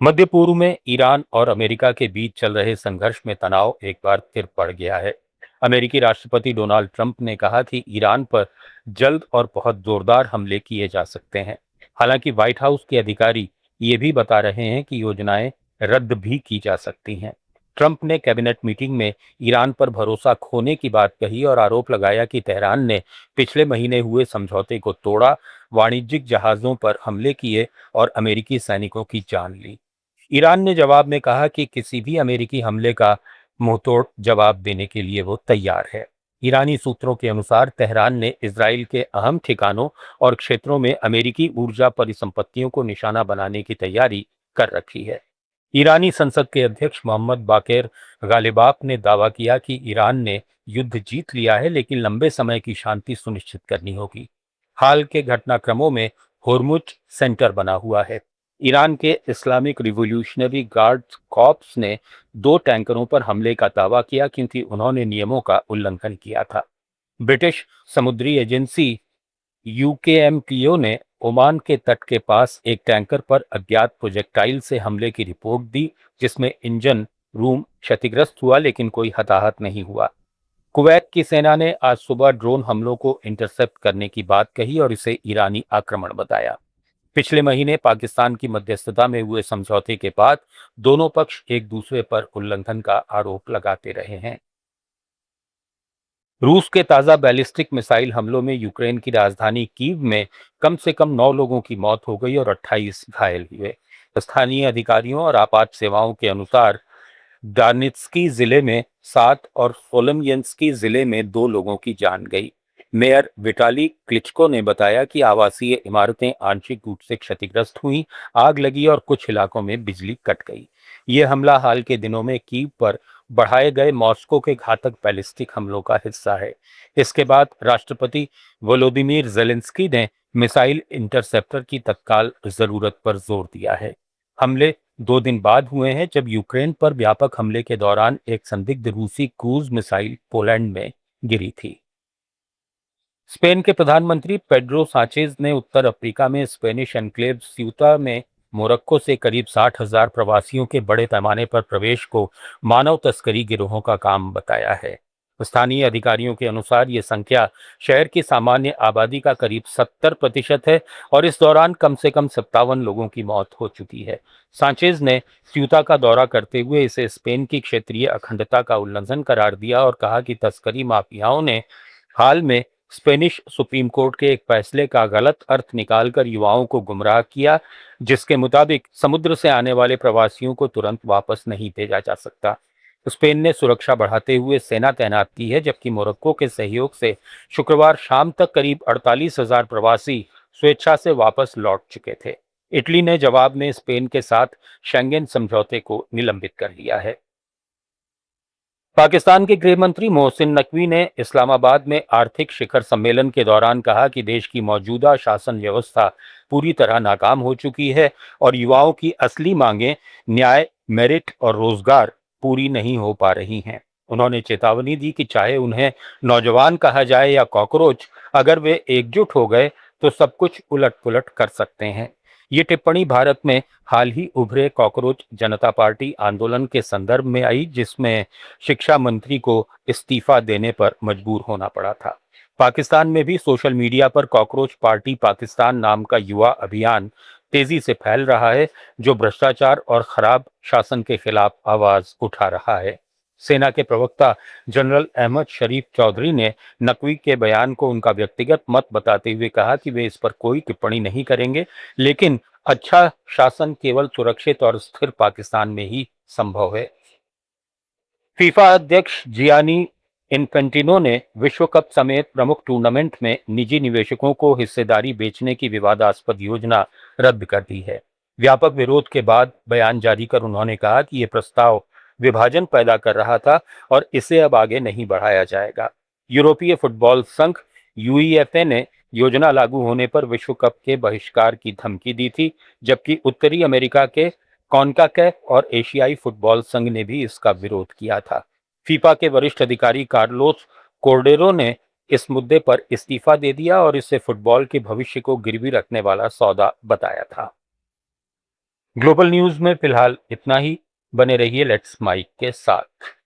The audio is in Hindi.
मध्य पूर्व में ईरान और अमेरिका के बीच चल रहे संघर्ष में तनाव एक बार फिर बढ़ गया है। अमेरिकी राष्ट्रपति डोनाल्ड ट्रंप ने कहा कि ईरान पर जल्द और बहुत जोरदार हमले किए जा सकते हैं। हालांकि व्हाइट हाउस के अधिकारी ये भी बता रहे हैं कि योजनाएं रद्द भी की जा सकती हैं। ट्रंप ने कैबिनेट मीटिंग में ईरान पर भरोसा खोने की बात कही और आरोप लगाया कि तेहरान ने पिछले महीने हुए समझौते को तोड़ा, वाणिज्यिक जहाजों पर हमले किए और अमेरिकी सैनिकों की जान ली। ईरान ने जवाब में कहा कि किसी भी अमेरिकी हमले का मुंहतोड़ जवाब देने के लिए वो तैयार है। ईरानी सूत्रों के अनुसार तेहरान ने इजराइल के अहम ठिकानों और क्षेत्रों में अमेरिकी ऊर्जा परिसंपत्तियों को निशाना बनाने की तैयारी कर रखी है। ईरानी संसद के अध्यक्ष मोहम्मद बाकेर गालिबाफ ने दावा किया कि ईरान ने युद्ध जीत लिया है, लेकिन लंबे समय की शांति सुनिश्चित करनी होगी। हाल के घटनाक्रमों में होर्मुज सेंटर बना हुआ है। ईरान के इस्लामिक रिवॉल्यूशनरी गार्ड कॉर्प्स ने 2 टैंकरों पर हमले का दावा किया क्योंकि उन्होंने नियमों का उल्लंघन किया था। ब्रिटिश समुद्री एजेंसी यूकेएमटीओ ने ओमान के तट के पास एक टैंकर पर अज्ञात प्रोजेक्टाइल से हमले की रिपोर्ट दी, जिसमें इंजन रूम क्षतिग्रस्त हुआ लेकिन कोई हताहत नहीं हुआ। कुवैत की सेना ने आज सुबह ड्रोन हमलों को इंटरसेप्ट करने की बात कही और इसे ईरानी आक्रमण बताया। पिछले महीने पाकिस्तान की मध्यस्थता में हुए समझौते के बाद दोनों पक्ष एक दूसरे पर उल्लंघन का आरोप लगाते रहे हैं। रूस के ताजा बैलिस्टिक मिसाइल हमलों में यूक्रेन की राजधानी कीव में कम से कम 9 लोगों की मौत हो गई और 28 घायल हुए। स्थानीय अधिकारियों और आपात सेवाओं के अनुसार डार्नित्स्की जिले में 7 और सोलमयंस्की जिले में 2 लोगों की जान गई। मेयर विटाली क्लिचको ने बताया कि आवासीय इमारतें आंशिक रूप से क्षतिग्रस्त हुई, आग लगी और कुछ इलाकों में बिजली कट गई। ये हमला हाल के दिनों में कीव पर बढ़ाए गए मॉस्को के घातक बैलिस्टिक हमलों का हिस्सा है। इसके बाद राष्ट्रपति वोलोदिमीर जेलेंस्की ने मिसाइल इंटरसेप्टर की तत्काल जरूरत पर जोर दिया है। हमले 2 दिन बाद हुए हैं जब यूक्रेन पर व्यापक हमले के दौरान एक संदिग्ध रूसी क्रूज मिसाइल पोलैंड में गिरी थी। स्पेन के प्रधानमंत्री पेड्रो सांचेज ने उत्तर अफ्रीका में स्पेनिश एन्क्लेव स्यूता में मोरक्को से करीब 60,000 प्रवासियों के बड़े पैमाने पर प्रवेश को मानव तस्करी गिरोहों का काम बताया है। स्थानीय अधिकारियों के अनुसार ये संख्या शहर की सामान्य आबादी का करीब 70% है और इस दौरान कम से कम 57 लोगों की मौत हो चुकी है। सांचेज ने स्यूता का दौरा करते हुए इसे स्पेन की क्षेत्रीय अखंडता का उल्लंघन करार दिया और कहा कि तस्करी माफियाओं ने हाल में स्पेनिश सुप्रीम कोर्ट के एक फैसले का गलत अर्थ निकालकर युवाओं को गुमराह किया, जिसके मुताबिक समुद्र से आने वाले प्रवासियों को तुरंत वापस नहीं भेजा जा सकता। स्पेन ने सुरक्षा बढ़ाते हुए सेना तैनात की है, जबकि मोरक्को के सहयोग से शुक्रवार शाम तक करीब 48,000 प्रवासी स्वेच्छा से वापस लौट चुके थे। इटली ने जवाब में स्पेन के साथ शेंगेन समझौते को निलंबित कर दिया है। पाकिस्तान के गृह मंत्री मोहसिन नकवी ने इस्लामाबाद में आर्थिक शिखर सम्मेलन के दौरान कहा कि देश की मौजूदा शासन व्यवस्था पूरी तरह नाकाम हो चुकी है और युवाओं की असली मांगें न्याय, मेरिट और रोजगार पूरी नहीं हो पा रही हैं। उन्होंने चेतावनी दी कि चाहे उन्हें नौजवान कहा जाए या कॉकरोच, अगर वे एकजुट हो गए तो सब कुछ उलट पुलट कर सकते हैं। ये टिप्पणी भारत में हाल ही उभरे कॉकरोच जनता पार्टी आंदोलन के संदर्भ में आई, जिसमें शिक्षा मंत्री को इस्तीफा देने पर मजबूर होना पड़ा था। पाकिस्तान में भी सोशल मीडिया पर कॉकरोच पार्टी पाकिस्तान नाम का युवा अभियान तेजी से फैल रहा है, जो भ्रष्टाचार और खराब शासन के खिलाफ आवाज उठा रहा है। सेना के प्रवक्ता जनरल अहमद शरीफ चौधरी ने नकवी के बयान को उनका व्यक्तिगत मत बताते हुए कहा कि वे इस पर कोई टिप्पणी नहीं करेंगे, लेकिन अच्छा शासन केवल सुरक्षित और स्थिर पाकिस्तान में ही संभव है। फीफा अध्यक्ष जियानी इन्फेंटिनो ने विश्व कप समेत प्रमुख टूर्नामेंट में निजी निवेशकों को हिस्सेदारी बेचने की विवादास्पद योजना रद्द कर दी है। व्यापक विरोध के बाद बयान जारी कर उन्होंने कहा कि यह प्रस्ताव विभाजन पैदा कर रहा था और इसे अब आगे नहीं बढ़ाया जाएगा। यूरोपीय फुटबॉल संघ यूईएफए ने योजना लागू होने पर विश्व कप के बहिष्कार की धमकी दी थी, जबकि उत्तरी अमेरिका के कॉन्काकैफ और एशियाई फुटबॉल संघ ने भी इसका विरोध किया था। फीफा के वरिष्ठ अधिकारी कार्लोस कोर्डेरो ने इस मुद्दे पर इस्तीफा दे दिया और इसे फुटबॉल के भविष्य को गिरवी रखने वाला सौदा बताया था। ग्लोबल न्यूज में फिलहाल इतना ही। बने रहिए लेट्स माइक के साथ।